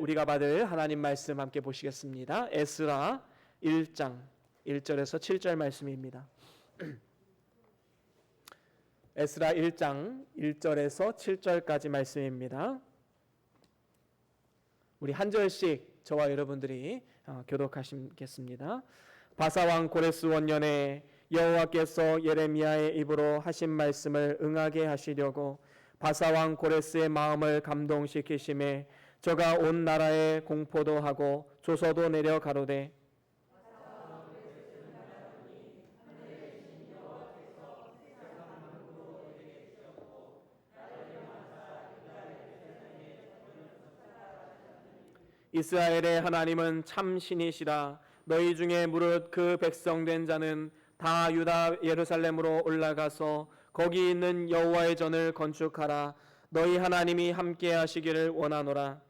우리가 받을 하나님 말씀 함께 보시겠습니다. 에스라 1장 1절에서 7절 말씀입니다. 에스라 1장 1절에서 7절까지 말씀입니다. 우리 한 절씩 저와 여러분들이 교독하시겠습니다. 바사왕 고레스 원년에 여호와께서 예레미야의 입으로 하신 말씀을 응하게 하시려고 바사왕 고레스의 마음을 감동시키심에 저가 온 나라에 공포도 하고 조서도 내려 가로되 이스라엘의 하나님은 참 신이시라. 너희 중에 무릇 그 백성된 자는 다 유다 예루살렘으로 올라가서 거기 있는 여호와의 전을 건축하라. 너희 하나님이 함께 하시기를 원하노라.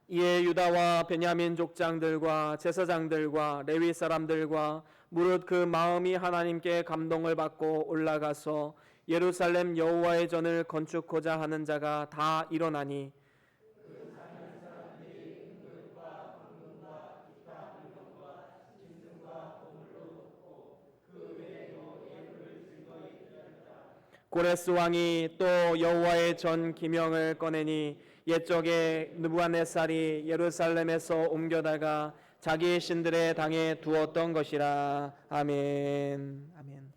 이에 유다와 베냐민 족장들과 제사장들과 레위 사람들과 무릇 그 마음이 하나님께 감동을 받고 올라가서 예루살렘 여호와의 전을 건축하고자 하는 자가 다 일어나니 고레스 왕이 또 여호와의 전 기명을 꺼내니 옛적에 느부갓네살이 예루살렘에서 옮겨다가 자기 신들의 당에 두었던 것이라. 아멘. 아멘.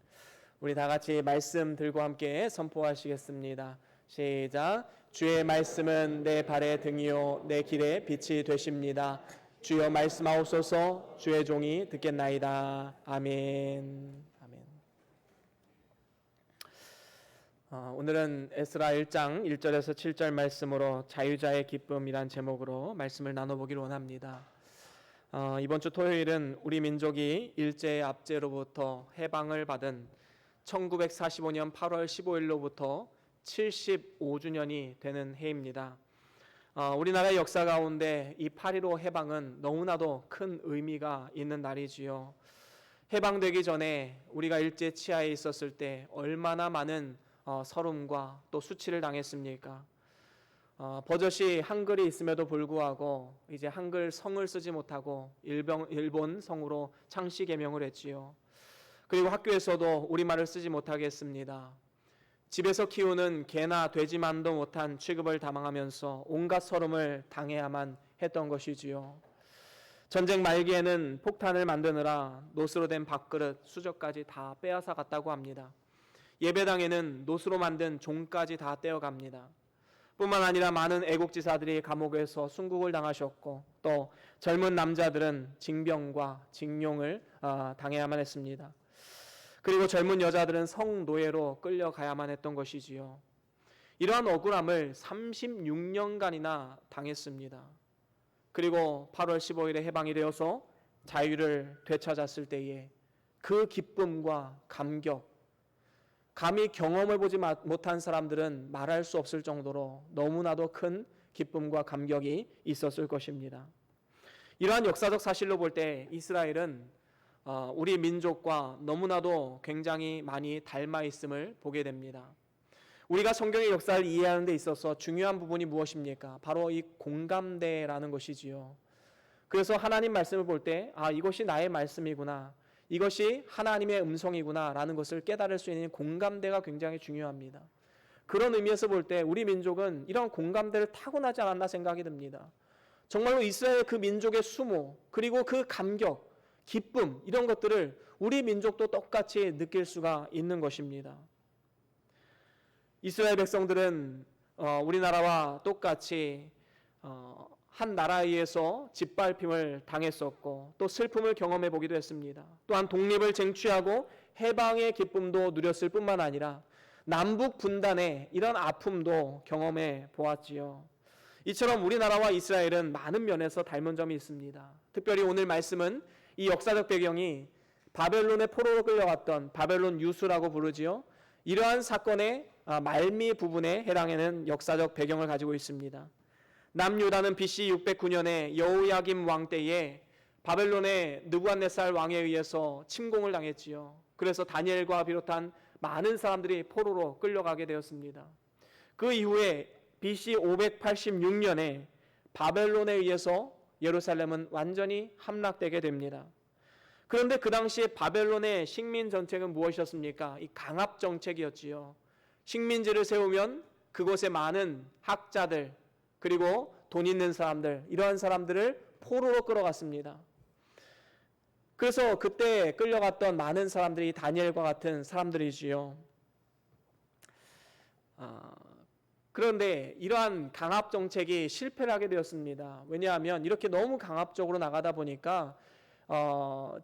우리 다 같이 말씀 들고 함께 선포하시겠습니다. 시작. 주의 말씀은 내 발의 등이요 내 길의 빛이 되십니다. 주여 말씀하옵소서. 주의 종이 듣겠나이다. 아멘. 아멘. 오늘은 에스라 1장 1절에서 7절 말씀으로 자유자의 기쁨이란 제목으로 말씀을 나눠보기를 원합니다. 이번 주 토요일은 우리 민족이 일제의 압제로부터 해방을 받은 1945년 8월 15일로부터 75주년이 되는 해입니다. 우리나라의 역사 가운데 이 8.15 해방은 너무나도 큰 의미가 있는 날이지요. 해방되기 전에 우리가 일제 치하에 있었을 때 얼마나 많은 서름과 또 수치를 당했습니까? 버젓이 한글이 있음에도 불구하고 이제 한글 성을 쓰지 못하고 일본 성으로 창씨 개명을 했지요. 그리고 학교에서도 우리말을 쓰지 못하게 했습니다. 집에서 키우는 개나 돼지만도 못한 취급을 당하면서 온갖 서름을 당해야만 했던 것이지요. 전쟁 말기에는 폭탄을 만드느라 노스로 된 밥그릇, 수저까지 다 빼앗아 갔다고 합니다. 예배당에는 노스로 만든 종까지 다 떼어갑니다. 뿐만 아니라 많은 애국지사들이 감옥에서 순국을 당하셨고 또 젊은 남자들은 징병과 징용을 당해야만 했습니다. 그리고 젊은 여자들은 성노예로 끌려가야만 했던 것이지요. 이러한 억울함을 36년간이나 당했습니다. 그리고 8월 15일에 해방이 되어서 자유를 되찾았을 때에 그 기쁨과 감격, 감히 경험을 보지 못한 사람들은 말할 수 없을 정도로 너무나도 큰 기쁨과 감격이 있었을 것입니다. 이러한 역사적 사실로 볼 때 이스라엘은 우리 민족과 너무나도 굉장히 많이 닮아 있음을 보게 됩니다. 우리가 성경의 역사를 이해하는 데 있어서 중요한 부분이 무엇입니까? 바로 이 공감대라는 것이지요. 그래서 하나님 말씀을 볼 때 이것이 나의 말씀이구나, 이것이 하나님의 음성이구나 라는 것을 깨달을 수 있는 공감대가 굉장히 중요합니다. 그런 의미에서 볼 때 우리 민족은 이런 공감대를 타고나지 않았나 생각이 듭니다. 정말로 이스라엘 그 민족의 수모, 그리고 그 감격, 기쁨, 이런 것들을 우리 민족도 똑같이 느낄 수가 있는 것입니다. 이스라엘 백성들은 우리나라와 똑같이 한 나라에 의해서 짓밟힘을 당했었고 또 슬픔을 경험해 보기도 했습니다. 또한 독립을 쟁취하고 해방의 기쁨도 누렸을 뿐만 아니라 남북 분단의 이런 아픔도 경험해 보았지요. 이처럼 우리나라와 이스라엘은 많은 면에서 닮은 점이 있습니다. 특별히 오늘 말씀은 이 역사적 배경이 바벨론의 포로로 끌려갔던 바벨론 유수라고 부르지요. 이러한 사건의 말미 부분에 해당하는 역사적 배경을 가지고 있습니다. 남유다는 BC 609년에 여호야김 왕 때에 바벨론의 느부갓네살 왕에 의해서 침공을 당했지요. 그래서 다니엘과 비롯한 많은 사람들이 포로로 끌려가게 되었습니다. 그 이후에 BC 586년에 바벨론에 의해서 예루살렘은 완전히 함락되게 됩니다. 그런데 그 당시에 바벨론의 식민 정책은 무엇이었습니까? 이 강압 정책이었지요. 식민지를 세우면 그곳에 많은 학자들 그리고 돈 있는 사람들, 이러한 사람들을 포로로 끌어갔습니다. 그래서 그때 끌려갔던 많은 사람들이 다니엘과 같은 사람들이지요. 그런데 이러한 강압 정책이 실패를 하게 되었습니다. 왜냐하면 이렇게 너무 강압적으로 나가다 보니까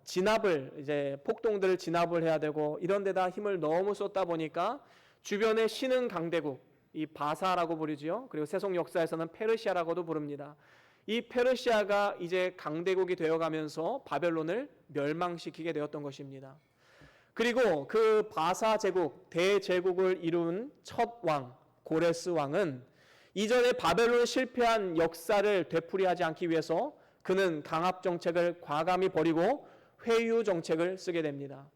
진압을 이제 폭동들을 진압을 해야 되고 이런 데다 힘을 너무 쏟다 보니까 주변의 신흥 강대국, 이 바사라고 부르지요. 그리고 세속 역사에서는 페르시아라고도 부릅니다. 이 페르시아가 이제 강대국이 되어가면서 바벨론을 멸망시키게 되었던 것입니다. 그리고 그 바사 제국, 대제국을 이룬 첫 왕, 고레스 왕은 이전에 바벨론에 실패한 역사를 되풀이하지 않기 위해서 그는 강압 정책을 과감히 버리고 회유 정책을 쓰게 됩니다.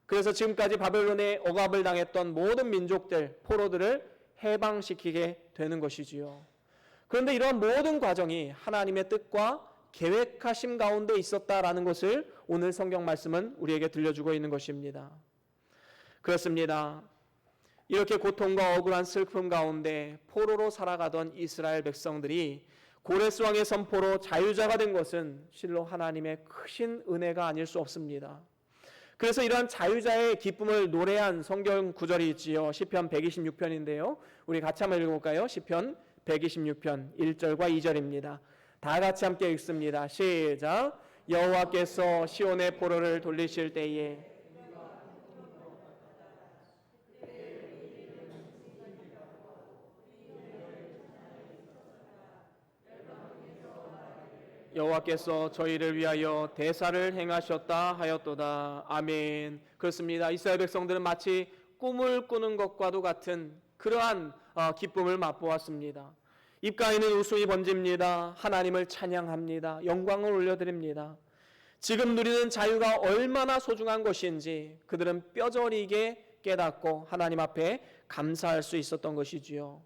그래서 지금까지 바벨론에 억압을 당했던 모든 민족들, 포로들을 해방시키게 되는 것이지요. 그런데 이러한 모든 과정이 하나님의 뜻과 계획하심 가운데 있었다라는 것을 오늘 성경 말씀은 우리에게 들려주고 있는 것입니다. 그렇습니다. 이렇게 고통과 억울한 슬픔 가운데 포로로 살아가던 이스라엘 백성들이 고레스 왕의 선포로 자유자가 된 것은 실로 하나님의 크신 은혜가 아닐 수 없습니다. 그래서 이러한 자유자의 기쁨을 노래한 성경 구절이 있지요. 시편 126편인데요. 우리 같이 한번 읽어볼까요? 시편 126편 1절과 2절입니다. 다 같이 함께 읽습니다. 시작. 여호와께서 시온의 포로를 돌리실 때에 여호와께서 저희를 위하여 대사를 행하셨다 하였도다. 아멘. 그렇습니다. 이스라엘 백성들은 마치 꿈을 꾸는 것과도 같은 그러한 기쁨을 맛보았습니다. 입가에는 웃음이 번집니다. 하나님을 찬양합니다. 영광을 올려드립니다. 지금 누리는 자유가 얼마나 소중한 것인지 그들은 뼈저리게 깨닫고 하나님 앞에 감사할 수 있었던 것이지요.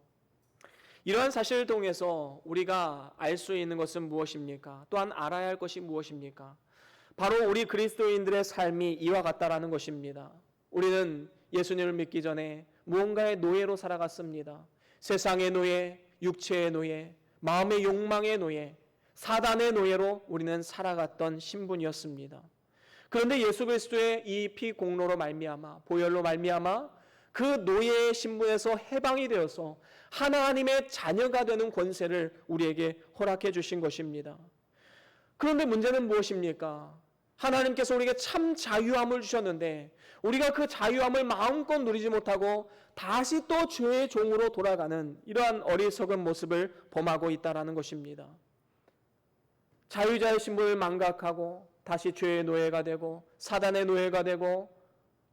이러한 사실을 통해서 우리가 알 수 있는 것은 무엇입니까? 또한 알아야 할 것이 무엇입니까? 바로 우리 그리스도인들의 삶이 이와 같다라는 것입니다. 우리는 예수님을 믿기 전에 무언가의 노예로 살아갔습니다. 세상의 노예, 육체의 노예, 마음의 욕망의 노예, 사단의 노예로 우리는 살아갔던 신분이었습니다. 그런데 예수 그리스도의 이 피 공로로 말미암아, 보혈로 말미암아 그 노예의 신분에서 해방이 되어서 하나님의 자녀가 되는 권세를 우리에게 허락해 주신 것입니다. 그런데 문제는 무엇입니까? 하나님께서 우리에게 참 자유함을 주셨는데 우리가 그 자유함을 마음껏 누리지 못하고 다시 또 죄의 종으로 돌아가는 이러한 어리석은 모습을 범하고 있다는 것입니다. 자유자의 신분을 망각하고 다시 죄의 노예가 되고 사단의 노예가 되고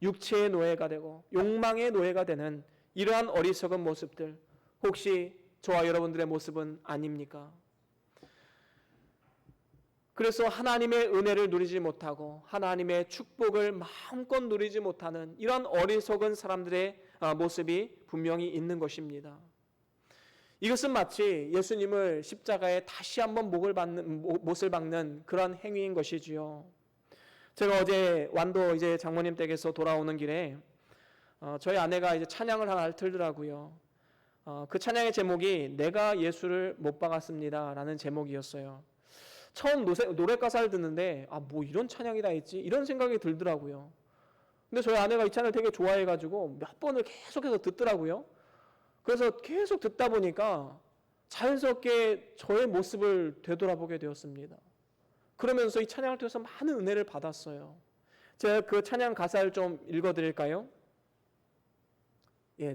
육체의 노예가 되고 욕망의 노예가 되는 이러한 어리석은 모습들, 혹시 저와 여러분들의 모습은 아닙니까? 그래서 하나님의 은혜를 누리지 못하고 하나님의 축복을 마음껏 누리지 못하는 이런 어리석은 사람들의 모습이 분명히 있는 것입니다. 이것은 마치 예수님을 십자가에 다시 한번 못을 박는 그런 행위인 것이지요. 제가 어제 완도 이제 장모님 댁에서 돌아오는 길에 저희 아내가 이제 찬양을 하나를 틀더라고요. 그 찬양의 제목이 내가 예수를 못 박았습니다라는 제목이었어요. 처음 노래 가사를 듣는데 뭐 이런 찬양이 다 있지 이런 생각이 들더라고요. 근데 저희 아내가 이 찬양을 되게 좋아해가지고 몇 번을 계속해서 듣더라고요. 그래서 계속 듣다 보니까 자연스럽게 저의 모습을 되돌아보게 되었습니다. 그러면서 이 찬양을 통해서 많은 은혜를 받았어요. 제가 그 찬양 가사를 좀 읽어드릴까요?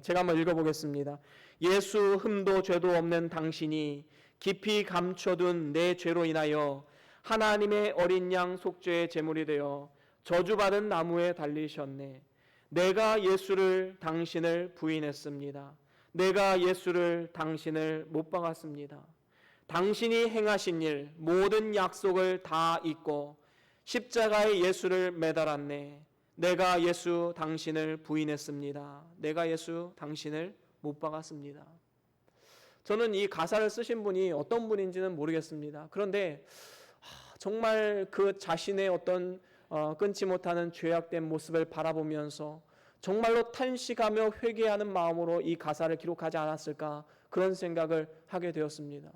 제가 한번 읽어보겠습니다. 예수 흠도 죄도 없는 당신이 깊이 감춰둔 내 죄로 인하여 하나님의 어린 양 속죄의 제물이 되어 저주받은 나무에 달리셨네. 내가 예수를 당신을 부인했습니다. 내가 예수를 당신을 못 박았습니다. 당신이 행하신 일 모든 약속을 다 잊고 십자가에 예수를 매달았네. 내가 예수 당신을 부인했습니다. 내가 예수 당신을 못 박았습니다. 저는 이 가사를 쓰신 분이 어떤 분인지는 모르겠습니다. 그런데 정말 그 자신의 어떤 끊지 못하는 죄악된 모습을 바라보면서 정말로 탄식하며 회개하는 마음으로 이 가사를 기록하지 않았을까, 그런 생각을 하게 되었습니다.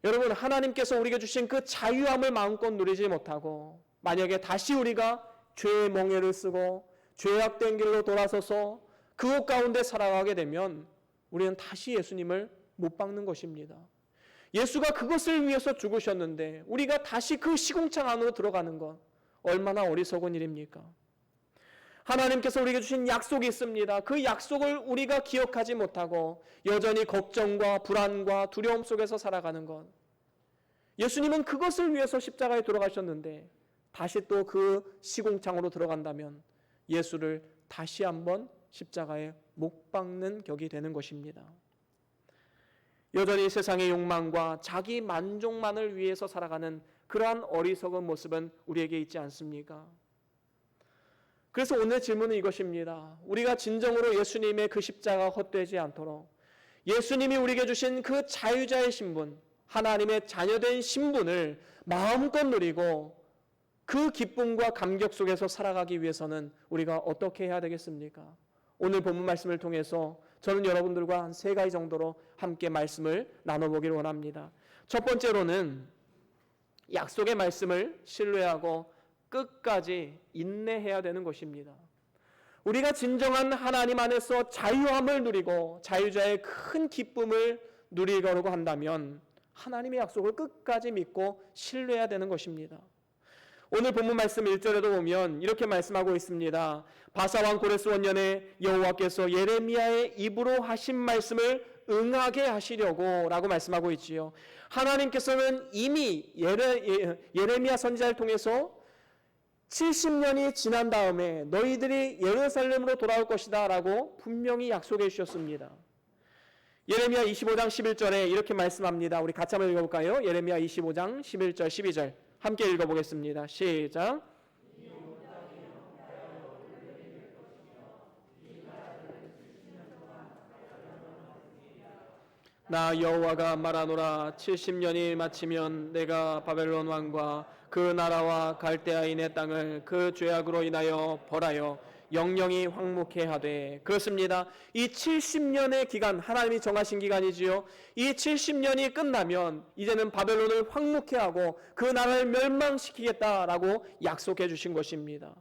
여러분, 하나님께서 우리에게 주신 그 자유함을 마음껏 누리지 못하고 만약에 다시 우리가 죄의 멍에를 쓰고 죄악된 길로 돌아서서 그곳 가운데 살아가게 되면 우리는 다시 예수님을 못 박는 것입니다. 예수가 그것을 위해서 죽으셨는데 우리가 다시 그 시궁창 안으로 들어가는 것, 얼마나 어리석은 일입니까? 하나님께서 우리에게 주신 약속이 있습니다. 그 약속을 우리가 기억하지 못하고 여전히 걱정과 불안과 두려움 속에서 살아가는 것, 예수님은 그것을 위해서 십자가에 돌아가셨는데 다시 또 그 시궁창으로 들어간다면 예수를 다시 한번 십자가에 못 박는 격이 되는 것입니다. 여전히 세상의 욕망과 자기 만족만을 위해서 살아가는 그러한 어리석은 모습은 우리에게 있지 않습니까? 그래서 오늘 질문은 이것입니다. 우리가 진정으로 예수님의 그 십자가가 헛되지 않도록 예수님이 우리에게 주신 그 자유자의 신분, 하나님의 자녀된 신분을 마음껏 누리고 그 기쁨과 감격 속에서 살아가기 위해서는 우리가 어떻게 해야 되겠습니까? 오늘 본문 말씀을 통해서 저는 여러분들과 한 3가지 정도로 함께 말씀을 나눠보기를 원합니다. 첫 번째로는 약속의 말씀을 신뢰하고 끝까지 인내해야 되는 것입니다. 우리가 진정한 하나님 안에서 자유함을 누리고 자유자의 큰 기쁨을 누리려고 한다면 하나님의 약속을 끝까지 믿고 신뢰해야 되는 것입니다. 오늘 본문 말씀 1절에도 보면 이렇게 말씀하고 있습니다. 바사왕 고레스 원년에 여호와께서 예레미야의 입으로 하신 말씀을 응하게 하시려고 라고 말씀하고 있지요. 하나님께서는 이미 예레미야 선지자를 통해서 70년이 지난 다음에 너희들이 예루살렘으로 돌아올 것이다 라고 분명히 약속해 주셨습니다. 예레미야 25장 11절에 이렇게 말씀합니다. 우리 같이 한번 읽어볼까요? 예레미야 25장 11절 12절 함께 읽어보겠습니다. 시작. 나 여호와가 말하노라. 70년이 마치면 내가 바벨론 왕과 그 나라와 갈대아인의 땅을 그 죄악으로 인하여 벌하여 영영이 황무케 하되. 그렇습니다. 이 70년의 기간, 하나님이 정하신 기간이지요. 이 70년이 끝나면 이제는 바벨론을 황무케 하고 그 나라를 멸망시키겠다라고 약속해 주신 것입니다.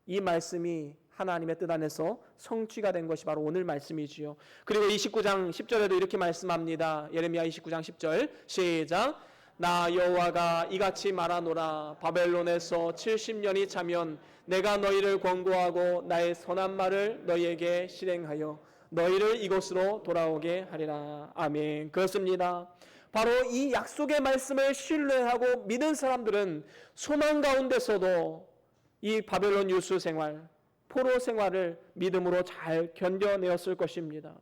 이 말씀이 하나님의 뜻 안에서 성취가 된 것이 바로 오늘 말씀이지요. 그리고 29장 10절에도 이렇게 말씀합니다. 예레미야 29장 10절 시작. 나 여호와가 이같이 말하노라. 바벨론에서 70년이 차면 내가 너희를 권고하고 나의 선한 말을 너희에게 실행하여 너희를 이곳으로 돌아오게 하리라. 아멘. 그렇습니다. 바로 이 약속의 말씀을 신뢰하고 믿은 사람들은 소망 가운데서도 이 바벨론 유수 생활, 포로 생활을 믿음으로 잘 견뎌내었을 것입니다.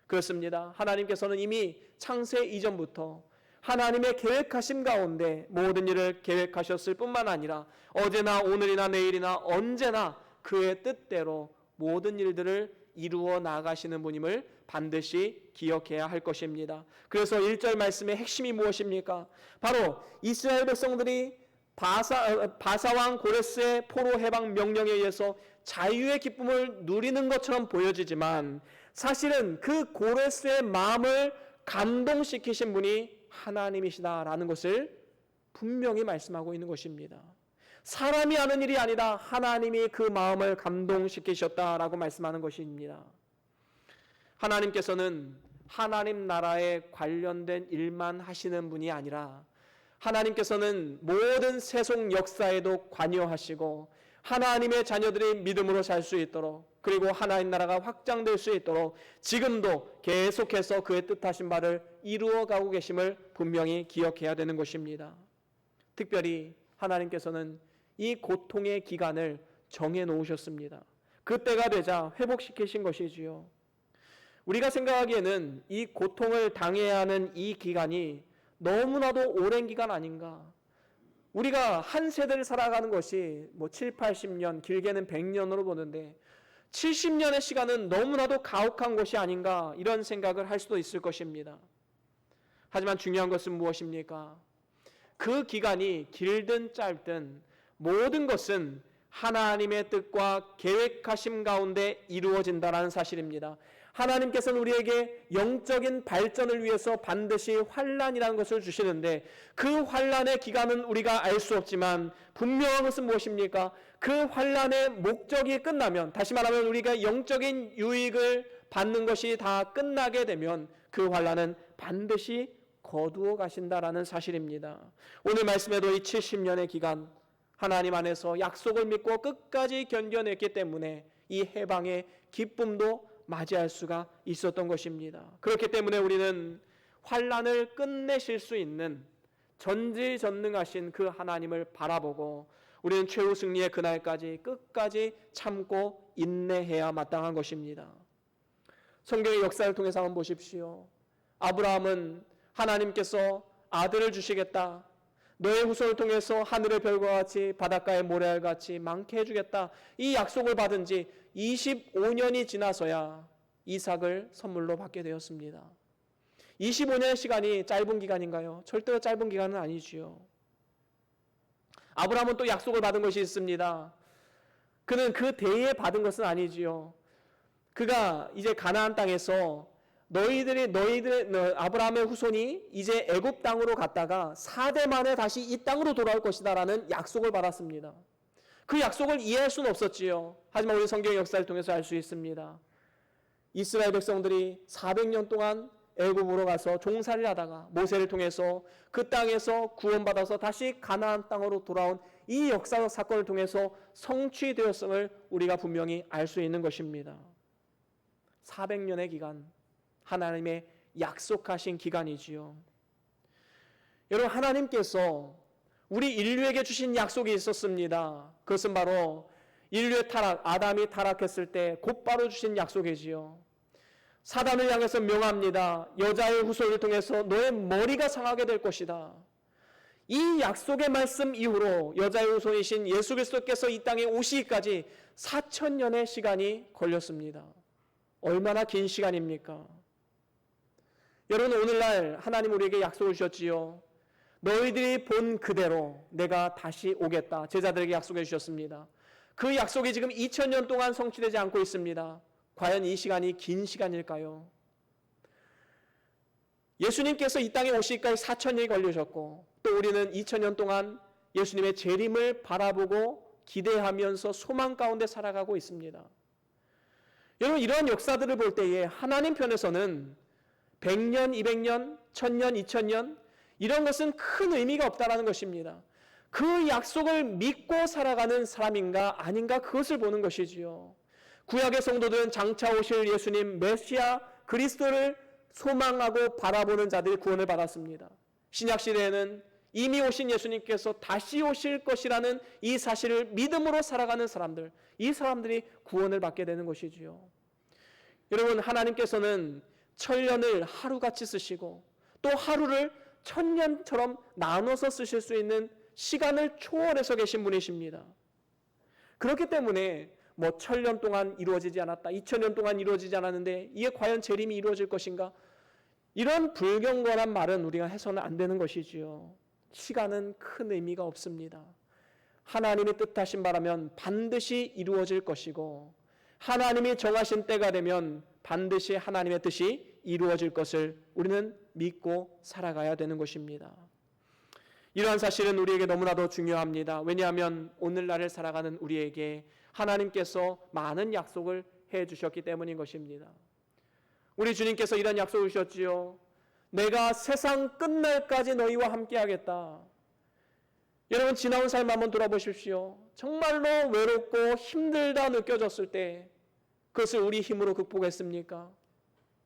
그렇습니다. 하나님께서는 이미 창세 이전부터 하나님의 계획하심 가운데 모든 일을 계획하셨을 뿐만 아니라 어제나 오늘이나 내일이나 언제나 그의 뜻대로 모든 일들을 이루어 나가시는 분임을 반드시 기억해야 할 것입니다. 그래서 1절 말씀의 핵심이 무엇입니까? 바로 이스라엘 백성들이 바사왕 고레스의 포로 해방 명령에 의해서 자유의 기쁨을 누리는 것처럼 보여지지만 사실은 그 고레스의 마음을 감동시키신 분이 하나님이시다라는 것을 분명히 말씀하고 있는 것입니다. 사람이 하는 일이 아니라 하나님이 그 마음을 감동시키셨다라고 말씀하는 것입니다. 하나님께서는 하나님 나라에 관련된 일만 하시는 분이 아니라 하나님께서는 모든 세속 역사에도 관여하시고 하나님의 자녀들이 믿음으로 살 수 있도록 그리고 하나님 나라가 확장될 수 있도록 지금도 계속해서 그의 뜻하신 바를 이루어가고 계심을 분명히 기억해야 되는 것입니다. 특별히 하나님께서는 이 고통의 기간을 정해 놓으셨습니다. 그때가 되자 회복시키신 것이지요. 우리가 생각하기에는 이 고통을 당해야 하는 이 기간이 너무나도 오랜 기간 아닌가. 우리가 한 세대를 살아가는 것이 7, 80년, 길게는 100년으로 보는데 70년의 시간은 너무나도 가혹한 것이 아닌가, 이런 생각을 할 수도 있을 것입니다. 하지만 중요한 것은 무엇입니까? 그 기간이 길든 짧든 모든 것은 하나님의 뜻과 계획하심 가운데 이루어진다는 사실입니다. 하나님께서는 우리에게 영적인 발전을 위해서 반드시 환난이라는 것을 주시는데, 그 환난의 기간은 우리가 알 수 없지만 분명한 것은 무엇입니까? 그 환난의 목적이 끝나면, 다시 말하면 우리가 영적인 유익을 받는 것이 다 끝나게 되면 그 환난은 반드시 거두어 가신다라는 사실입니다. 오늘 말씀에도 이 70년의 기간, 하나님 안에서 약속을 믿고 끝까지 견뎌냈기 때문에 이 해방의 기쁨도 맞이할 수가 있었던 것입니다. 그렇기 때문에 우리는 환난을 끝내실 수 있는 전지전능하신 그 하나님을 바라보고 우리는 최후 승리의 그날까지 끝까지 참고 인내해야 마땅한 것입니다. 성경의 역사를 통해서 한번 보십시오. 아브라함은 하나님께서 아들을 주시겠다, 너의 후손을 통해서 하늘의 별과 같이 바닷가의 모래알 같이 많게 해주겠다, 이 약속을 받은 지 25년이 지나서야 이삭을 선물로 받게 되었습니다. 25년의 시간이 짧은 기간인가요? 절대로 짧은 기간은 아니지요. 아브라함은 또 약속을 받은 것이 있습니다. 그는 그 대에 받은 것은 아니지요. 그가 이제 가나안 땅에서 아브라함의 후손이 이제 애굽 땅으로 갔다가 4대 만에 다시 이 땅으로 돌아올 것이다라는 약속을 받았습니다. 그 약속을 이해할 수는 없었지요. 하지만 우리 성경의 역사를 통해서 알 수 있습니다. 이스라엘 백성들이 400년 동안 애굽으로 가서 종살이를 하다가 모세를 통해서 그 땅에서 구원받아서 다시 가나안 땅으로 돌아온 이 역사적 사건을 통해서 성취되었음을 우리가 분명히 알 수 있는 것입니다. 400년의 기간, 하나님의 약속하신 기간이지요. 여러분, 하나님께서 우리 인류에게 주신 약속이 있었습니다. 그것은 바로 인류의 타락, 아담이 타락했을 때 곧바로 주신 약속이지요. 사단을 향해서 명합니다. 여자의 후손을 통해서 너의 머리가 상하게 될 것이다. 이 약속의 말씀 이후로 여자의 후손이신 예수 그리스도께서 이 땅에 오시기까지 4000년의 시간이 걸렸습니다. 얼마나 긴 시간입니까? 여러분, 오늘날 하나님 우리에게 약속을 주셨지요. 너희들이 본 그대로 내가 다시 오겠다. 제자들에게 약속해 주셨습니다. 그 약속이 지금 2000년 동안 성취되지 않고 있습니다. 과연 이 시간이 긴 시간일까요? 예수님께서 이 땅에 오시기까지 4000년이 걸리셨고, 또 우리는 2000년 동안 예수님의 재림을 바라보고 기대하면서 소망 가운데 살아가고 있습니다. 여러분, 이러한 역사들을 볼 때에 하나님 편에서는 100년, 200년, 1000년, 2000년 이런 것은 큰 의미가 없다라는 것입니다. 그 약속을 믿고 살아가는 사람인가 아닌가, 그것을 보는 것이지요. 구약의 성도들은 장차 오실 예수님 메시아 그리스도를 소망하고 바라보는 자들이 구원을 받았습니다. 신약 시대에는 이미 오신 예수님께서 다시 오실 것이라는 이 사실을 믿음으로 살아가는 사람들, 이 사람들이 구원을 받게 되는 것이지요. 여러분, 하나님께서는 천년을 하루같이 쓰시고 또 하루를 천년처럼 나눠서 쓰실 수 있는 시간을 초월해서 계신 분이십니다. 그렇기 때문에 1000년 동안 이루어지지 않았다, 2000년 동안 이루어지지 않았는데 이게 과연 재림이 이루어질 것인가, 이런 불경건한 말은 우리가 해서는 안 되는 것이지요. 시간은 큰 의미가 없습니다. 하나님이 뜻하신 바라면 반드시 이루어질 것이고, 하나님이 정하신 때가 되면 반드시 하나님의 뜻이 이루어질 것을 우리는 믿고 살아가야 되는 것입니다. 이러한 사실은 우리에게 너무나도 중요합니다. 왜냐하면 오늘날을 살아가는 우리에게 하나님께서 많은 약속을 해주셨기 때문인 것입니다. 우리 주님께서 이런 약속을 주셨지요. 내가 세상 끝날까지 너희와 함께 하겠다. 여러분, 지나온 삶 한번 돌아보십시오. 정말로 외롭고 힘들다 느껴졌을 때 그것을 우리 힘으로 극복했습니까?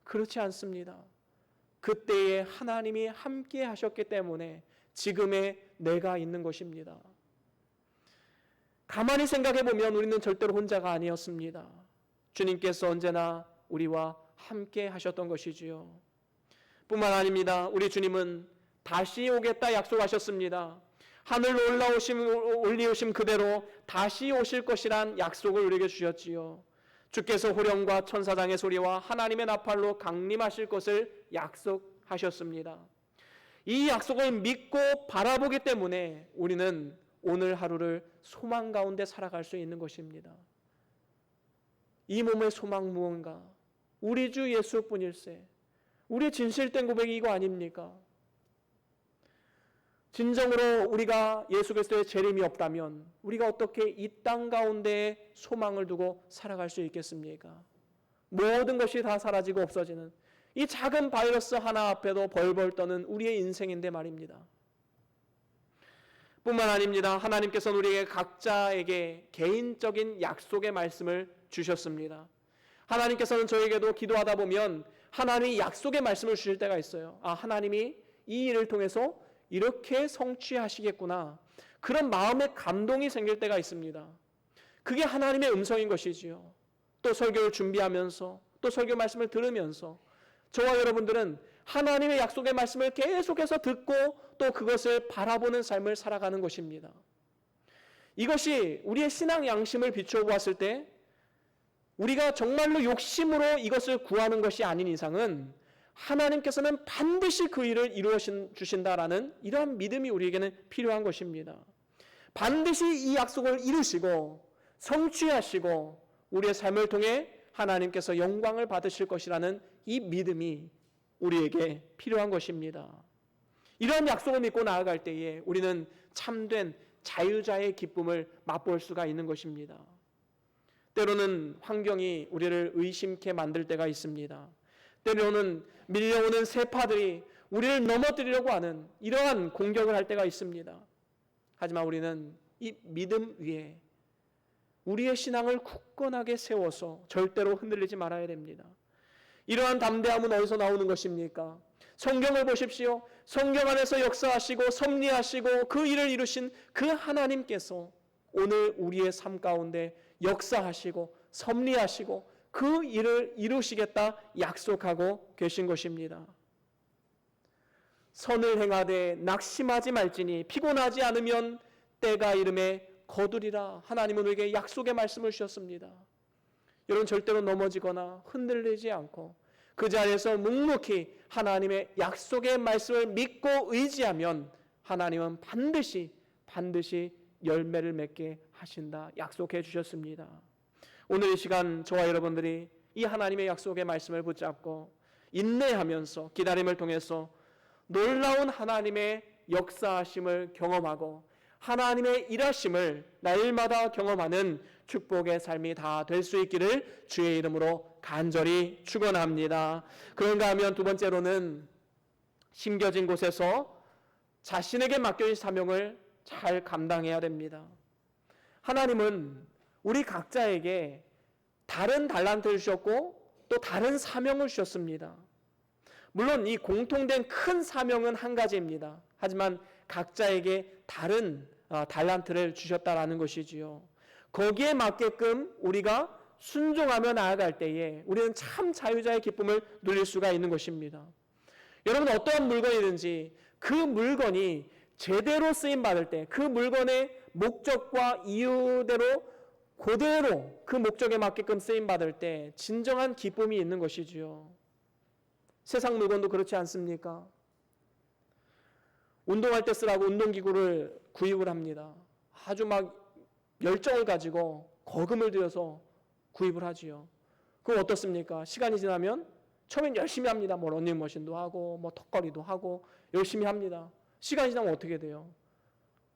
그렇지 않습니다. 그때에 하나님이 함께 하셨기 때문에 지금의 내가 있는 것입니다. 가만히 생각해 보면 우리는 절대로 혼자가 아니었습니다. 주님께서 언제나 우리와 함께 하셨던 것이지요. 뿐만 아닙니다. 우리 주님은 다시 오겠다 약속하셨습니다. 하늘로 올리우심 그대로 다시 오실 것이란 약속을 우리에게 주셨지요. 주께서 호령과 천사장의 소리와 하나님의 나팔로 강림하실 것을 약속하셨습니다. 이 약속을 믿고 바라보기 때문에 우리는 오늘 하루를 소망 가운데 살아갈 수 있는 것입니다. 이 몸의 소망 무언가? 우리 주 예수뿐일세. 우리의 진실된 고백이 이거 아닙니까? 진정으로 우리가 예수 그리스도의 재림이 없다면 우리가 어떻게 이 땅 가운데 소망을 두고 살아갈 수 있겠습니까? 모든 것이 다 사라지고 없어지는 이 작은 바이러스 하나 앞에도 벌벌 떠는 우리의 인생인데 말입니다. 뿐만 아닙니다. 하나님께서는 우리에게 각자에게 개인적인 약속의 말씀을 주셨습니다. 하나님께서는 저에게도 기도하다 보면 하나님이 약속의 말씀을 주실 때가 있어요. 하나님이 이 일을 통해서 이렇게 성취하시겠구나. 그런 마음의 감동이 생길 때가 있습니다. 그게 하나님의 음성인 것이지요. 또 설교를 준비하면서 또 설교 말씀을 들으면서 저와 여러분들은 하나님의 약속의 말씀을 계속해서 듣고 또 그것을 바라보는 삶을 살아가는 것입니다. 이것이 우리의 신앙 양심을 비추어 보았을 때 우리가 정말로 욕심으로 이것을 구하는 것이 아닌 이상은 하나님께서는 반드시 그 일을 이루어 주신다라는 이러한 믿음이 우리에게는 필요한 것입니다. 반드시 이 약속을 이루시고 성취하시고 우리의 삶을 통해 하나님께서 영광을 받으실 것이라는 이 믿음이 우리에게 필요한 것입니다. 이러한 약속을 믿고 나아갈 때에 우리는 참된 자유자의 기쁨을 맛볼 수가 있는 것입니다. 때로는 환경이 우리를 의심케 만들 때가 있습니다. 때로는 밀려오는 세파들이 우리를 넘어뜨리려고 하는 이러한 공격을 할 때가 있습니다. 하지만 우리는 이 믿음 위에 우리의 신앙을 굳건하게 세워서 절대로 흔들리지 말아야 됩니다. 이러한 담대함은 어디서 나오는 것입니까? 성경을 보십시오. 성경 안에서 역사하시고 섭리하시고 그 일을 이루신 그 하나님께서 오늘 우리의 삶 가운데 역사하시고 섭리하시고 그 일을 이루시겠다 약속하고 계신 것입니다. 선을 행하되 낙심하지 말지니 피곤하지 않으면 때가 이름에 거두리라. 하나님은 우리에게 약속의 말씀을 주셨습니다. 여러분 절대로 넘어지거나 흔들리지 않고 그 자리에서 묵묵히 하나님의 약속의 말씀을 믿고 의지하면 하나님은 반드시 열매를 맺게 하신다 약속해 주셨습니다. 오늘 이 시간 저와 여러분들이 이 하나님의 약속의 말씀을 붙잡고 인내하면서 기다림을 통해서 놀라운 하나님의 역사하심을 경험하고 하나님의 일하심을 날마다 경험하는 축복의 삶이 다 될 수 있기를 주의 이름으로 간절히 축원합니다. 그런가 하면 두 번째로는 심겨진 곳에서 자신에게 맡겨진 사명을 잘 감당해야 됩니다. 하나님은 우리 각자에게 다른 달란트를 주셨고 또 다른 사명을 주셨습니다. 물론 이 공통된 큰 사명은 한 가지입니다. 하지만 각자에게 다른 달란트를 주셨다라는 것이지요. 거기에 맞게끔 우리가 순종하며 나아갈 때에 우리는 참 자유자의 기쁨을 누릴 수가 있는 것입니다. 여러분 어떠한 물건이든지 그 물건이 제대로 쓰임 받을 때 그 물건의 목적과 이유대로 그대로 그 목적에 맞게끔 쓰임 받을 때 진정한 기쁨이 있는 것이지요. 세상 물건도 그렇지 않습니까? 운동할 때 쓰라고 운동기구를 구입을 합니다. 아주 막 열정을 가지고 거금을 들여서 구입을 하지요. 그럼 어떻습니까? 시간이 지나면 처음엔 열심히 합니다. 뭐 러닝머신도 하고 뭐 턱걸이도 하고 열심히 합니다. 시간이 지나면 어떻게 돼요?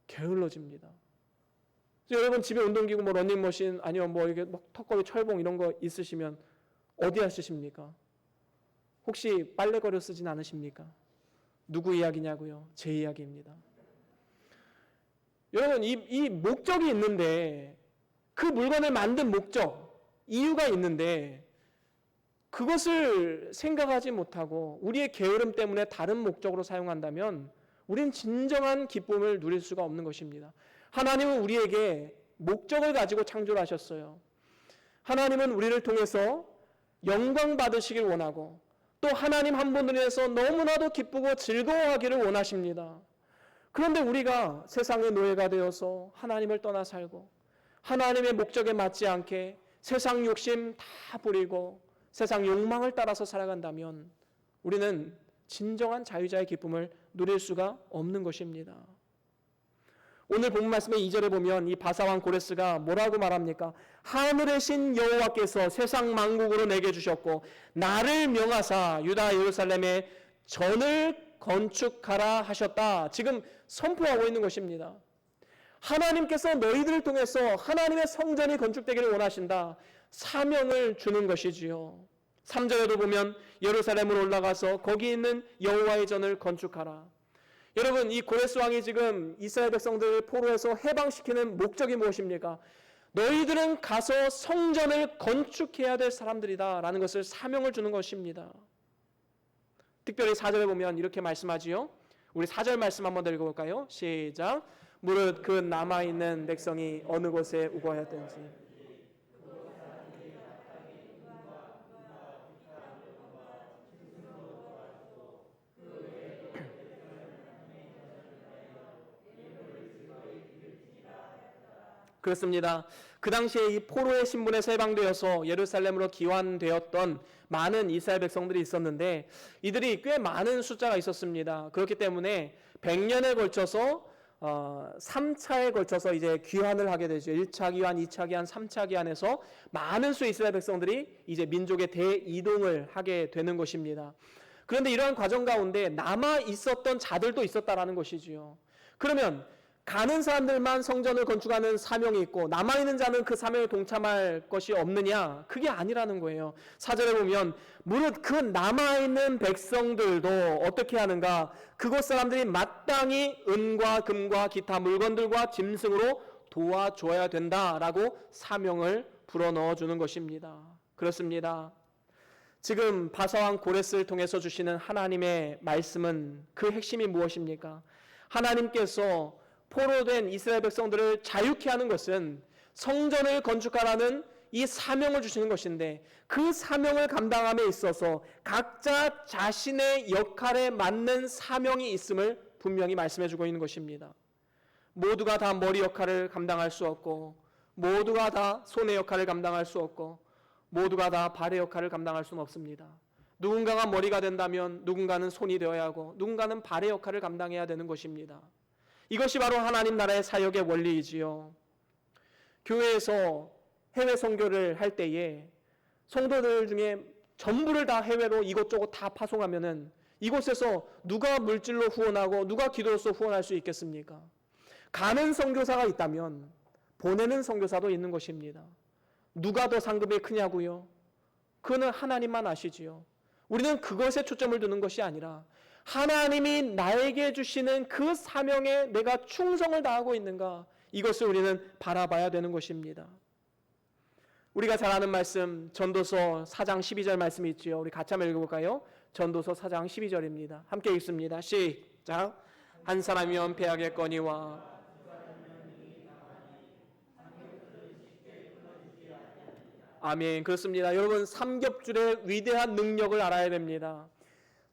게을러집니다. 여러분 집에 운동기구 뭐 러닝머신 아니면 뭐 이게 뭐 턱걸이 철봉 이런 거 있으시면 어디에 쓰십니까? 혹시 빨래거리로 쓰진 않으십니까? 누구 이야기냐고요? 제 이야기입니다. 여러분 이 목적이 있는데 그 물건을 만든 목적, 이유가 있는데 그것을 생각하지 못하고 우리의 게으름 때문에 다른 목적으로 사용한다면 우리는 진정한 기쁨을 누릴 수가 없는 것입니다. 하나님은 우리에게 목적을 가지고 창조를 하셨어요. 하나님은 우리를 통해서 영광 받으시길 원하고 또 하나님 한 분을 위해서 너무나도 기쁘고 즐거워하기를 원하십니다. 그런데 우리가 세상의 노예가 되어서 하나님을 떠나 살고 하나님의 목적에 맞지 않게 세상 욕심 다 부리고 세상 욕망을 따라서 살아간다면 우리는 진정한 자유자의 기쁨을 누릴 수가 없는 것입니다. 오늘 본문 말씀의 2절에 보면 이 바사왕 고레스가 뭐라고 말합니까? 하늘의 신 여호와께서 세상 만국으로 내게 주셨고 나를 명하사 유다 예루살렘에 전을 건축하라 하셨다. 지금 선포하고 있는 것입니다. 하나님께서 너희들을 통해서 하나님의 성전이 건축되기를 원하신다. 사명을 주는 것이지요. 3절에도 보면 예루살렘으로 올라가서 거기 있는 여호와의 전을 건축하라. 여러분, 이 고레스 왕이 지금 이스라엘 백성들을 포로에서 해방시키는 목적이 무엇입니까? 너희들은 가서 성전을 건축해야 될 사람들이다 라는 것을 사명을 주는 것입니다. 특별히 4절에 보면 이렇게 말씀하지요. 우리 4절 말씀 한번 읽어볼까요? 시작. 무릇 그 남아있는 백성이 어느 곳에 우거하였든지 그렇습니다. 그 당시에 이 포로의 신분에서 해방되어서 예루살렘으로 귀환되었던 많은 이스라엘 백성들이 있었는데 이들이 꽤 많은 숫자가 있었습니다. 그렇기 때문에 100년에 걸쳐서 3차에 걸쳐서 이제 귀환을 하게 되죠. 1차 귀환, 2차 귀환, 3차 귀환에서 많은 수의 이스라엘 백성들이 이제 민족의 대이동을 하게 되는 것입니다. 그런데 이러한 과정 가운데 남아 있었던 자들도 있었다라는 것이지요. 그러면 가는 사람들만 성전을 건축하는 사명이 있고 남아있는 자는 그 사명에 동참할 것이 없느냐? 그게 아니라는 거예요. 4절에 보면 무릇 그 남아있는 백성들도 어떻게 하는가? 그곳 사람들이 마땅히 은과 금과 기타 물건들과 짐승으로 도와줘야 된다라고 사명을 불어넣어 주는 것입니다. 그렇습니다. 지금 바사왕 고레스를 통해서 주시는 하나님의 말씀은 그 핵심이 무엇입니까? 하나님께서 포로된 이스라엘 백성들을 자유케 하는 것은 성전을 건축하라는 이 사명을 주시는 것인데 그 사명을 감당함에 있어서 각자 자신의 역할에 맞는 사명이 있음을 분명히 말씀해 주고 있는 것입니다. 모두가 다 머리 역할을 감당할 수 없고 모두가 다 손의 역할을 감당할 수 없고 모두가 다 발의 역할을 감당할 수는 없습니다. 누군가가 머리가 된다면 누군가는 손이 되어야 하고 누군가는 발의 역할을 감당해야 되는 것입니다. 이것이 바로 하나님 나라의 사역의 원리이지요. 교회에서 해외 선교를 할 때에 성도들 중에 전부를 다 해외로 이곳저곳 다 파송하면은 이곳에서 누가 물질로 후원하고 누가 기도로서 후원할 수 있겠습니까? 가는 선교사가 있다면 보내는 선교사도 있는 것입니다. 누가 더 상급이 크냐고요? 그거는 하나님만 아시지요. 우리는 그것에 초점을 두는 것이 아니라 하나님이 나에게 주시는 그 사명에 내가 충성을 다하고 있는가, 이것을 우리는 바라봐야 되는 것입니다. 우리가 잘 아는 말씀 전도서 4장 12절 말씀이 있지요. 우리 같이 한번 읽어볼까요? 전도서 4장 12절입니다. 함께 읽습니다. 시작. 한 사람이면 패하겠거니와 아멘. 그렇습니다. 여러분, 삼겹줄의 위대한 능력을 알아야 됩니다.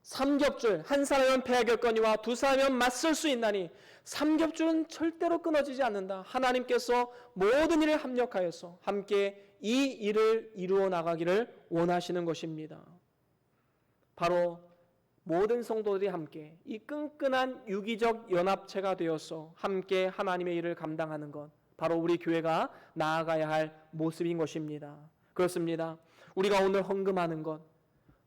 삼겹줄, 한 사람은 패하겠거니와 두 사람은 맞설 수 있나니 삼겹줄은 절대로 끊어지지 않는다. 하나님께서 모든 일을 합력하여서 함께 이 일을 이루어 나가기를 원하시는 것입니다. 바로 모든 성도들이 함께 이 끈끈한 유기적 연합체가 되어서 함께 하나님의 일을 감당하는 것, 바로 우리 교회가 나아가야 할 모습인 것입니다. 그렇습니다. 우리가 오늘 헌금하는 것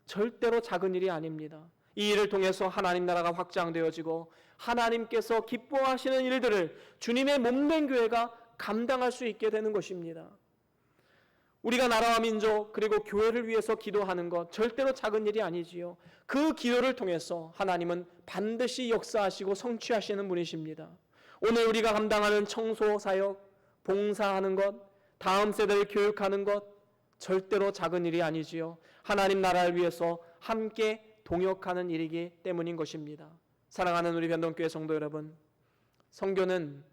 절대로 작은 일이 아닙니다. 이 일을 통해서 하나님 나라가 확장되어지고 하나님께서 기뻐하시는 일들을 주님의 몸된 교회가 감당할 수 있게 되는 것입니다. 우리가 나라와 민족 그리고 교회를 위해서 기도하는 것 절대로 작은 일이 아니지요. 그 기도를 통해서 하나님은 반드시 역사하시고 성취하시는 분이십니다. 오늘 우리가 감당하는 청소 사역, 봉사하는 것, 다음 세대를 교육하는 것 절대로 작은 일이 아니지요. 하나님 나라를 위해서 함께 동역하는 일이기 때문인 것입니다. 사랑하는 우리 변동교회 성도 여러분, 선교는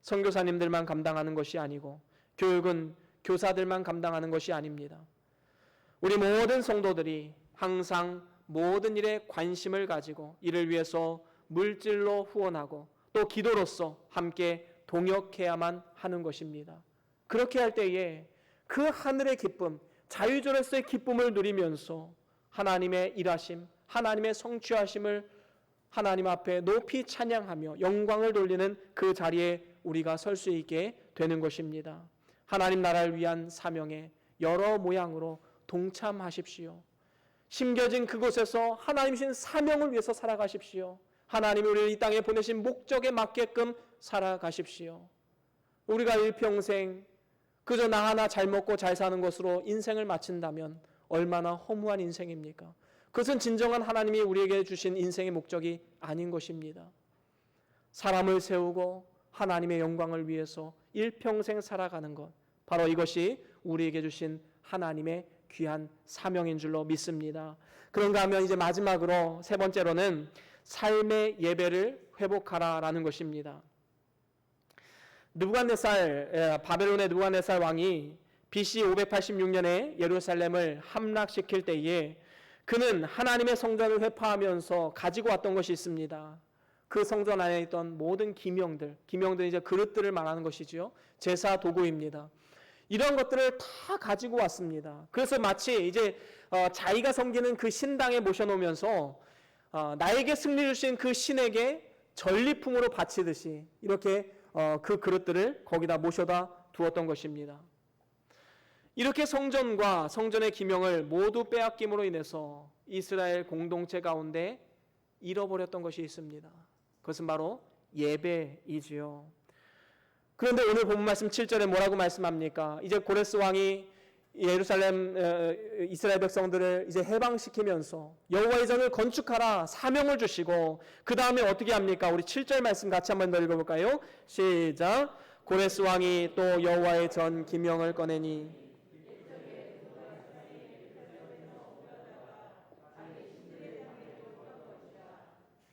선교사님들만 감당하는 것이 아니고 교육은 교사들만 감당하는 것이 아닙니다. 우리 모든 성도들이 항상 모든 일에 관심을 가지고 이를 위해서 물질로 후원하고 또 기도로서 함께 동역해야만 하는 것입니다. 그렇게 할 때에 그 하늘의 기쁨, 자유자로서의 기쁨을 누리면서 하나님의 일하심, 하나님의 성취하심을 하나님 앞에 높이 찬양하며 영광을 돌리는 그 자리에 우리가 설 수 있게 되는 것입니다. 하나님 나라를 위한 사명에 여러 모양으로 동참하십시오. 심겨진 그곳에서 하나님 신 사명을 위해서 살아가십시오. 하나님이 우리를 이 땅에 보내신 목적에 맞게끔 살아가십시오. 우리가 일평생 그저 나 하나 잘 먹고 잘 사는 것으로 인생을 마친다면 얼마나 허무한 인생입니까? 그것은 진정한 하나님이 우리에게 주신 인생의 목적이 아닌 것입니다. 사람을 세우고 하나님의 영광을 위해서 일평생 살아가는 것, 바로 이것이 우리에게 주신 하나님의 귀한 사명인 줄로 믿습니다. 그런가 하면 이제 마지막으로 세 번째로는 삶의 예배를 회복하라라는 것입니다. 바벨론의 느부갓네살 왕이 BC 586년에 예루살렘을 함락시킬 때에 그는 하나님의 성전을 회파하면서 가지고 왔던 것이 있습니다. 그 성전 안에 있던 모든 기명들은 이제 그릇들을 말하는 것이지요. 제사 도구입니다. 이런 것들을 다 가지고 왔습니다. 그래서 마치 이제 자기가 섬기는 그 신당에 모셔놓으면서 나에게 승리 주신 그 신에게 전리품으로 바치듯이 이렇게 그 그릇들을 거기다 모셔다 두었던 것입니다. 이렇게 성전과 성전의 기명을 모두 빼앗김으로 인해서 이스라엘 공동체 가운데 잃어버렸던 것이 있습니다. 그것은 바로 예배이지요. 그런데 오늘 본문 말씀 7절에 뭐라고 말씀합니까? 이제 고레스 왕이 예루살렘 이스라엘 백성들을 이제 해방시키면서 여호와의 전을 건축하라 사명을 주시고 그 다음에 어떻게 합니까? 우리 7절 말씀 같이 한번 더 읽어볼까요? 시작. 고레스 왕이 또 여호와의 전 기명을 꺼내니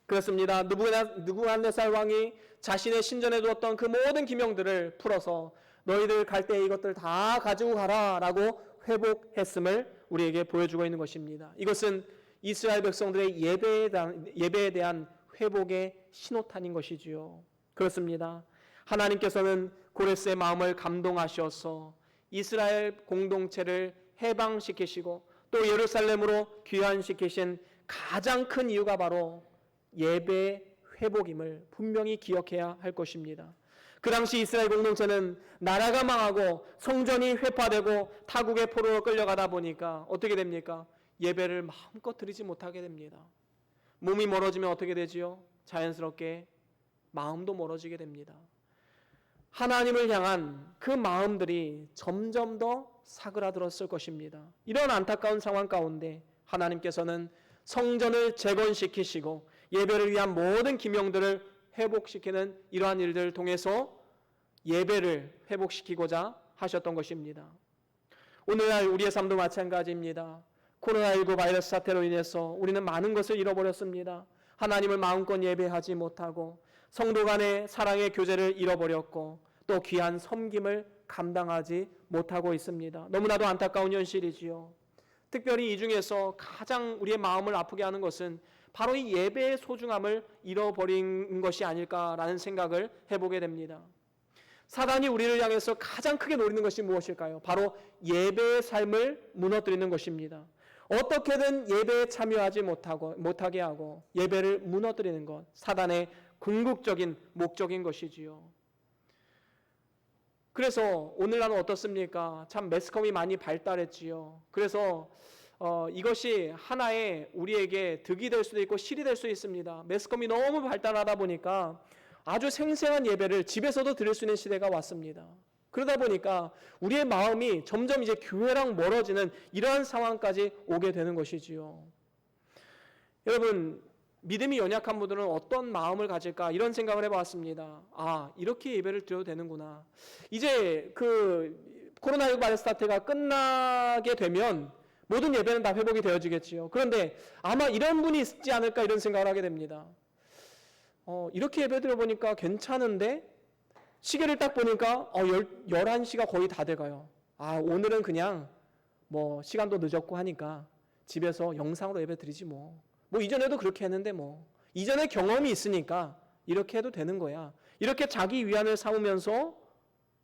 그렇습니다. 느부갓네살 왕이 자신의 신전에 두었던 그 모든 기명들을 풀어서 너희들 갈 때 이것들 다 가지고 가라 라고 회복했음을 우리에게 보여주고 있는 것입니다. 이것은 이스라엘 백성들의 예배에 대한 회복의 신호탄인 것이지요. 그렇습니다. 하나님께서는 고레스의 마음을 감동하셔서 이스라엘 공동체를 해방시키시고 또 예루살렘으로 귀환시키신 가장 큰 이유가 바로 예배 회복임을 분명히 기억해야 할 것입니다. 그 당시 이스라엘 공동체는 나라가 망하고 성전이 회파되고 타국의 포로로 끌려가다 보니까 어떻게 됩니까? 예배를 마음껏 드리지 못하게 됩니다. 몸이 멀어지면 어떻게 되지요? 자연스럽게 마음도 멀어지게 됩니다. 하나님을 향한 그 마음들이 점점 더 사그라들었을 것입니다. 이런 안타까운 상황 가운데 하나님께서는 성전을 재건시키시고 예배를 위한 모든 기명들을 회복시키는 이러한 일들을 통해서 예배를 회복시키고자 하셨던 것입니다. 오늘날 우리의 삶도 마찬가지입니다. 코로나19 바이러스 사태로 인해서 우리는 많은 것을 잃어버렸습니다. 하나님을 마음껏 예배하지 못하고 성도 간의 사랑의 교제를 잃어버렸고 또 귀한 섬김을 감당하지 못하고 있습니다. 너무나도 안타까운 현실이지요. 특별히 이 중에서 가장 우리의 마음을 아프게 하는 것은 바로 이 예배의 소중함을 잃어버린 것이 아닐까라는 생각을 해보게 됩니다. 사단이 우리를 향해서 가장 크게 노리는 것이 무엇일까요? 바로 예배의 삶을 무너뜨리는 것입니다. 어떻게든 예배에 참여하지 못하게 하고 예배를 무너뜨리는 것, 사단의 궁극적인 목적인 것이지요. 그래서 오늘날은 어떻습니까? 참 매스컴이 많이 발달했지요. 그래서 이것이 하나의 우리에게 득이 될 수도 있고 실이 될 수 있습니다. 매스컴이 너무 발달하다 보니까 아주 생생한 예배를 집에서도 드릴 수 있는 시대가 왔습니다. 그러다 보니까 우리의 마음이 점점 이제 교회랑 멀어지는 이러한 상황까지 오게 되는 것이지요. 여러분, 믿음이 연약한 분들은 어떤 마음을 가질까 이런 생각을 해봤습니다. 아, 이렇게 예배를 드려도 되는구나. 이제 그 코로나19 바이러스 사태가 끝나게 되면 모든 예배는 다 회복이 되어지겠지요. 그런데 아마 이런 분이 있지 않을까 이런 생각을 하게 됩니다. 이렇게 예배 드려보니까 괜찮은데 시계를 딱 보니까 11시가 거의 다 돼가요. 오늘은 그냥 뭐 시간도 늦었고 하니까 집에서 영상으로 예배 드리지 뭐 이전에도 그렇게 했는데 뭐 이전에 경험이 있으니까 이렇게 해도 되는 거야. 이렇게 자기 위안을 삼으면서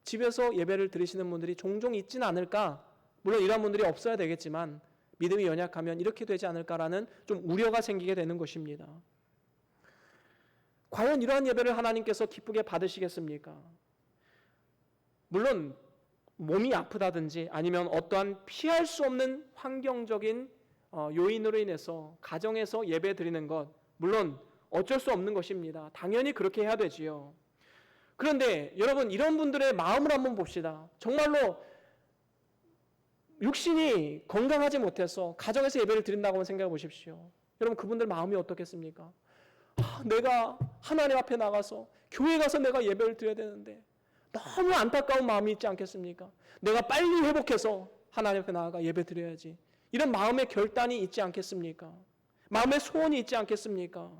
집에서 예배를 드리시는 분들이 종종 있지는 않을까? 물론 이런 분들이 없어야 되겠지만 믿음이 연약하면 이렇게 되지 않을까라는 좀 우려가 생기게 되는 것입니다. 과연 이러한 예배를 하나님께서 기쁘게 받으시겠습니까? 물론 몸이 아프다든지 아니면 어떠한 피할 수 없는 환경적인 요인으로 인해서 가정에서 예배 드리는 것 물론 어쩔 수 없는 것입니다. 당연히 그렇게 해야 되지요. 그런데 여러분 이런 분들의 마음을 한번 봅시다. 정말로 육신이 건강하지 못해서 가정에서 예배를 드린다고 생각해 보십시오. 여러분 그분들 마음이 어떻겠습니까? 내가 하나님 앞에 나가서 교회 가서 내가 예배를 드려야 되는데 너무 안타까운 마음이 있지 않겠습니까? 내가 빨리 회복해서 하나님 앞에 나아가 예배 드려야지. 이런 마음의 결단이 있지 않겠습니까? 마음의 소원이 있지 않겠습니까?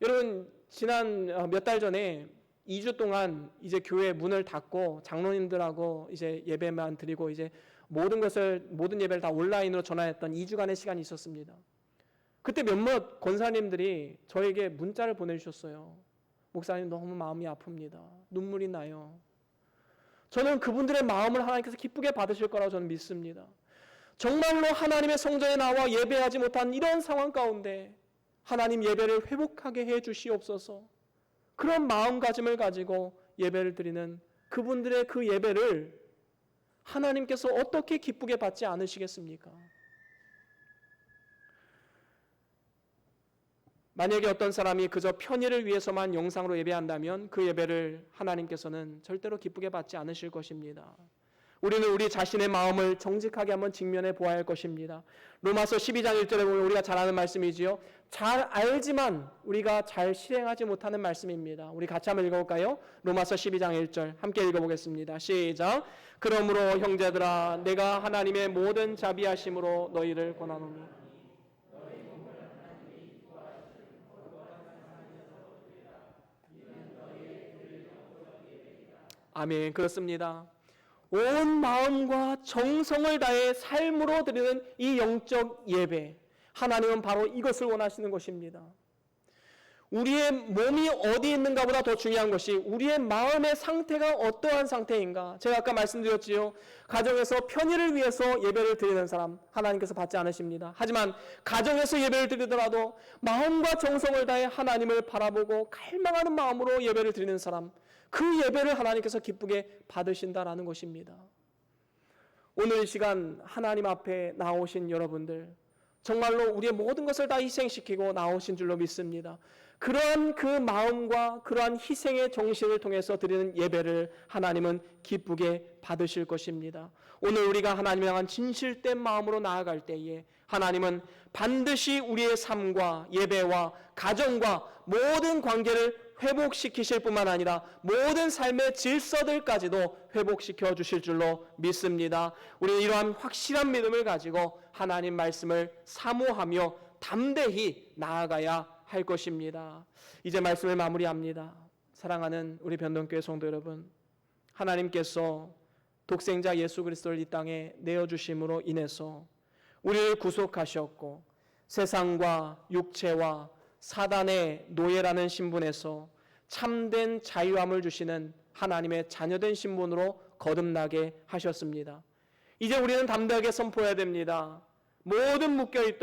여러분 지난 몇 달 전에 2주 동안 이제 교회 문을 닫고 장로님들하고 이제 예배만 드리고 이제 모든 예배를 다 온라인으로 전환했던 2주간의 시간이 있었습니다. 그때 몇몇 권사님들이 저에게 문자를 보내주셨어요. 목사님 너무 마음이 아픕니다. 눈물이 나요. 저는 그분들의 마음을 하나님께서 기쁘게 받으실 거라고 저는 믿습니다. 정말로 하나님의 성전에 나와 예배하지 못한 이런 상황 가운데 하나님 예배를 회복하게 해 주시옵소서. 그런 마음가짐을 가지고 예배를 드리는 그분들의 그 예배를 하나님께서 어떻게 기쁘게 받지 않으시겠습니까? 만약에 어떤 사람이 그저 편의를 위해서만 영상으로 예배한다면 그 예배를 하나님께서는 절대로 기쁘게 받지 않으실 것입니다. 우리는 우리 자신의 마음을 정직하게 한번 직면해 보아야 할 것입니다. 로마서 12장 1절에 보면 우리가 잘 아는 말씀이지요. 잘 알지만 우리가 잘 실행하지 못하는 말씀입니다. 우리 같이 한번 읽어볼까요? 로마서 12장 1절 함께 읽어보겠습니다. 시작. 그러므로 형제들아 내가 하나님의 모든 자비하심으로 너희를 권하노니 아멘. 그렇습니다. 온 마음과 정성을 다해 삶으로 드리는 이 영적 예배, 하나님은 바로 이것을 원하시는 것입니다. 우리의 몸이 어디 있는가보다 더 중요한 것이 우리의 마음의 상태가 어떠한 상태인가. 제가 아까 말씀드렸지요. 가정에서 편의를 위해서 예배를 드리는 사람 하나님께서 받지 않으십니다. 하지만 가정에서 예배를 드리더라도 마음과 정성을 다해 하나님을 바라보고 갈망하는 마음으로 예배를 드리는 사람, 그 예배를 하나님께서 기쁘게 받으신다라는 것입니다. 오늘 이 시간 하나님 앞에 나오신 여러분들 정말로 우리의 모든 것을 다 희생시키고 나오신 줄로 믿습니다. 그러한 그 마음과 그러한 희생의 정신을 통해서 드리는 예배를 하나님은 기쁘게 받으실 것입니다. 오늘 우리가 하나님을 향한 진실된 마음으로 나아갈 때에 하나님은 반드시 우리의 삶과 예배와 가정과 모든 관계를 회복시키실 뿐만 아니라 모든 삶의 질서들까지도 회복시켜 주실 줄로 믿습니다. 우리는 이러한 확실한 믿음을 가지고 하나님 말씀을 사모하며 담대히 나아가야 할 것입니다. 이제 말씀을 마무리합니다. 사랑하는 우리 변동교회 성도 여러분, 하나님께서 독생자 예수 그리스도를 이 땅에 내어주심으로 인해서 우리를 구속하셨고 세상과 육체와 사단의 노예라는 신분에서 참된 자유함을 주시는 하나님의 자녀된 신분으로 거듭나게 하셨습니다. 이제 우리는 담대하게 선포해야 됩니다. 모든 묶여있던